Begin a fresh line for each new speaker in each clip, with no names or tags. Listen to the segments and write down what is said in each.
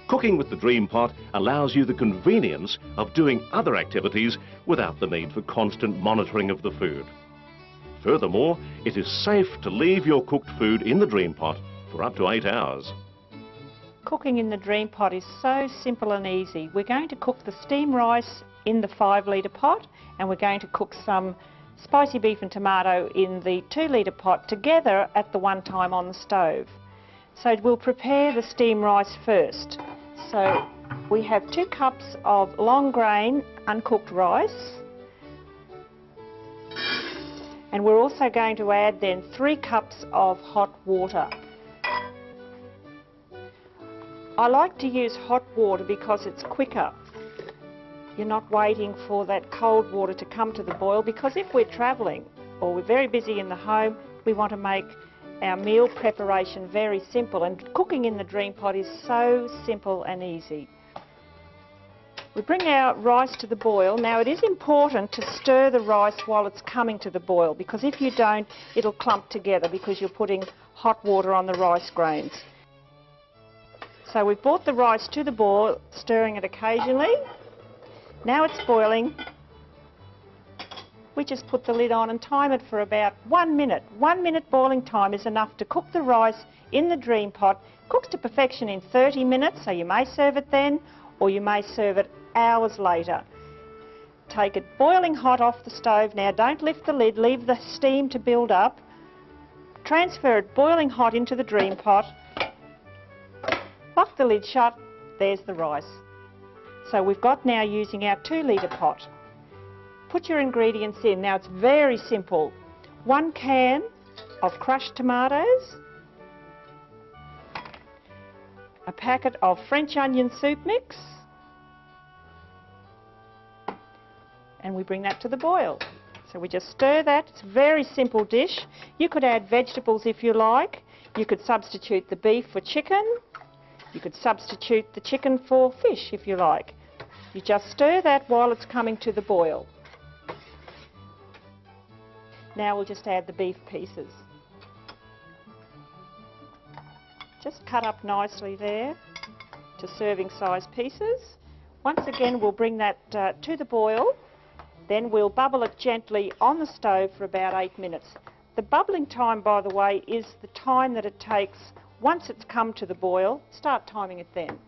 Cooking with the Dream Pot allows you the convenience of doing other activities without the need for constant monitoring of the food. Furthermore, it is safe to leave your cooked food in the Dream Pot for up to 8 hours.
Cooking in the Dream Pot is so simple and easy. We're going to cook the steamed rice in the 5-litre pot, and we're going to cook some spicy beef and tomato in the 2-litre pot together at the one time on the stove. So we'll prepare the steamed rice first. So we have 2 cups of long grain uncooked rice, and we're also going to add then 3 cups of hot water. I like to use hot water because it's quicker. You're not waiting for that cold water to come to the boil, because if we're travelling or we're very busy in the home, we want to make our meal preparation very simple, and cooking in the Dream Pot is so simple and easy. We bring our rice to the boil. Now it is important to stir the rice while it's coming to the boil, because if you don't, it'll clump together because you're putting hot water on the rice grains. So we've brought the rice to the boil, stirring it occasionally. Now it's boiling. We just put the lid on and time it for about 1 minute. 1 minute boiling time is enough to cook the rice in the Dream Pot. Cooks to perfection in 30 minutes, so you may serve it then, or you may serve it hours later. Take it boiling hot off the stove. Now don't lift the lid, leave the steam to build up. Transfer it boiling hot into the Dream Pot. Lock the lid shut. There's the rice. So we've got now using our 2-litre pot. Put your ingredients in. Now it's very simple. 1 can of crushed tomatoes, a packet of French onion soup mix, and we bring that to the boil. So we just stir that. It's a very simple dish. You could add vegetables if you like. You could substitute the beef for chicken. You could substitute the chicken for fish if you like. You just stir that while it's coming to the boil. Now we'll just add the beef pieces. Just cut up nicely there to serving size pieces. Once again we'll bring that to the boil. Then we'll bubble it gently on the stove for about 8 minutes. The bubbling time, by the way, is the time that it takes once it's come to the boil. Start timing it then.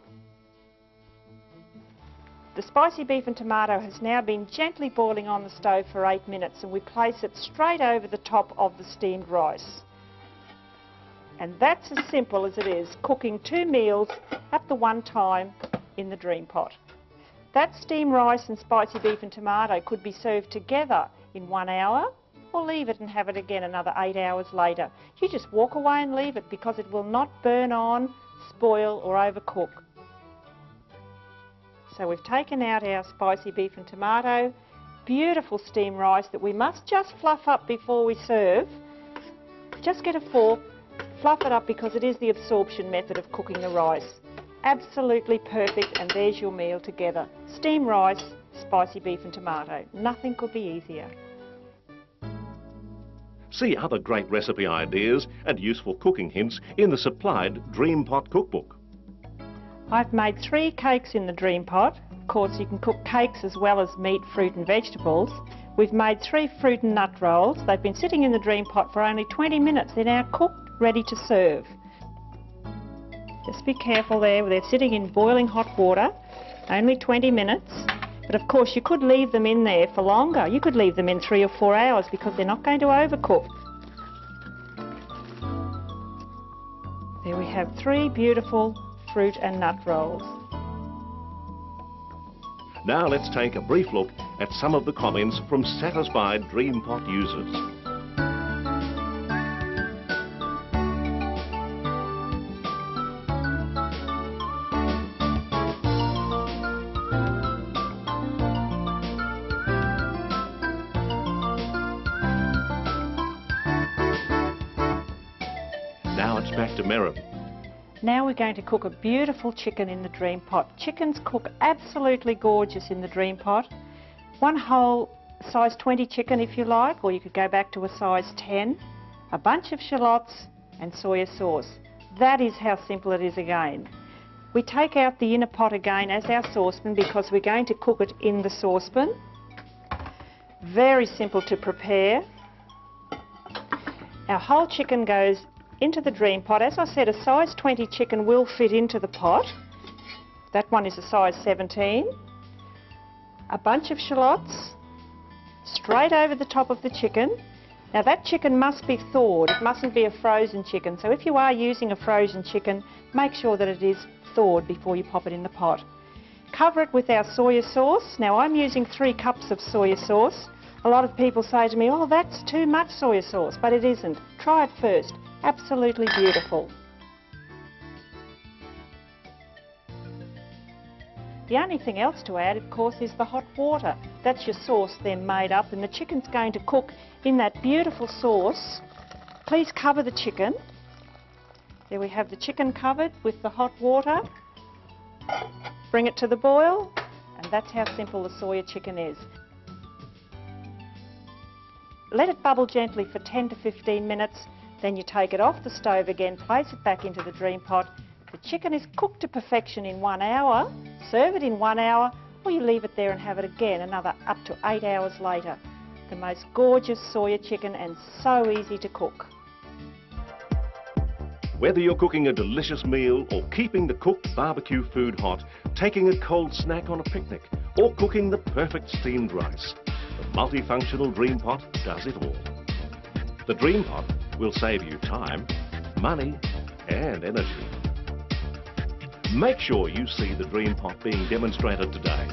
The spicy beef and tomato has now been gently boiling on the stove for 8 minutes, and we place it straight over the top of the steamed rice. And that's as simple as it is, cooking 2 meals at the one time in the Dream Pot. That steamed rice and spicy beef and tomato could be served together in 1 hour, or leave it and have it again another 8 hours later. You just walk away and leave it, because it will not burn on, spoil or overcook. So we've taken out our spicy beef and tomato, beautiful steamed rice that we must just fluff up before we serve. Just get a fork, fluff it up, because it is the absorption method of cooking the rice. Absolutely perfect, and there's your meal together. Steamed rice, spicy beef and tomato. Nothing could be easier.
See other great recipe ideas and useful cooking hints in the supplied Dream Pot cookbook.
I've made 3 cakes in the Dream Pot. Of course, you can cook cakes as well as meat, fruit and vegetables. We've made 3 fruit and nut rolls. They've been sitting in the Dream Pot for only 20 minutes. They're now cooked, ready to serve. Just be careful there. They're sitting in boiling hot water, only 20 minutes. But of course, you could leave them in there for longer. You could leave them in 3 or 4 hours, because they're not going to overcook. There we have 3 beautiful fruit and nut rolls.
Now let's take a brief look at some of the comments from satisfied Dream Pot users. Now it's back to Merritt.
Now we're going to cook a beautiful chicken in the Dream Pot. Chickens cook absolutely gorgeous in the Dream Pot. 1 whole size 20 chicken if you like, or you could go back to a size 10. A bunch of shallots and soya sauce. That is how simple it is again. We take out the inner pot again as our saucepan because we're going to cook it in the saucepan. Very simple to prepare. Our whole chicken goes into the dream pot. As I said, a size 20 chicken will fit into the pot. That one is a size 17. A bunch of shallots straight over the top of the chicken. Now that chicken must be thawed, it mustn't be a frozen chicken. So if you are using a frozen chicken, make sure that it is thawed before you pop it in the pot. Cover it with our soya sauce. Now I'm using 3 cups of soya sauce. A lot of people say to me, oh, that's too much soya sauce, but it isn't. Try it first. Absolutely beautiful. The only thing else to add, of course, is the hot water. That's your sauce then made up, and the chicken's going to cook in that beautiful sauce. Please cover the chicken. There we have the chicken covered with the hot water. Bring it to the boil, and that's how simple the soya chicken is. Let it bubble gently for 10 to 15 minutes, then you take it off the stove again, place it back into the dream pot. The chicken is cooked to perfection in 1 hour. Serve it in 1 hour, or you leave it there and have it again another up to 8 hours later. The most gorgeous soya chicken and so easy to cook.
Whether you're cooking a delicious meal or keeping the cooked barbecue food hot, taking a cold snack on a picnic, or cooking the perfect steamed rice, the multifunctional Dream Pot does it all. The Dream Pot will save you time, money and energy. Make sure you see the Dream Pot being demonstrated today.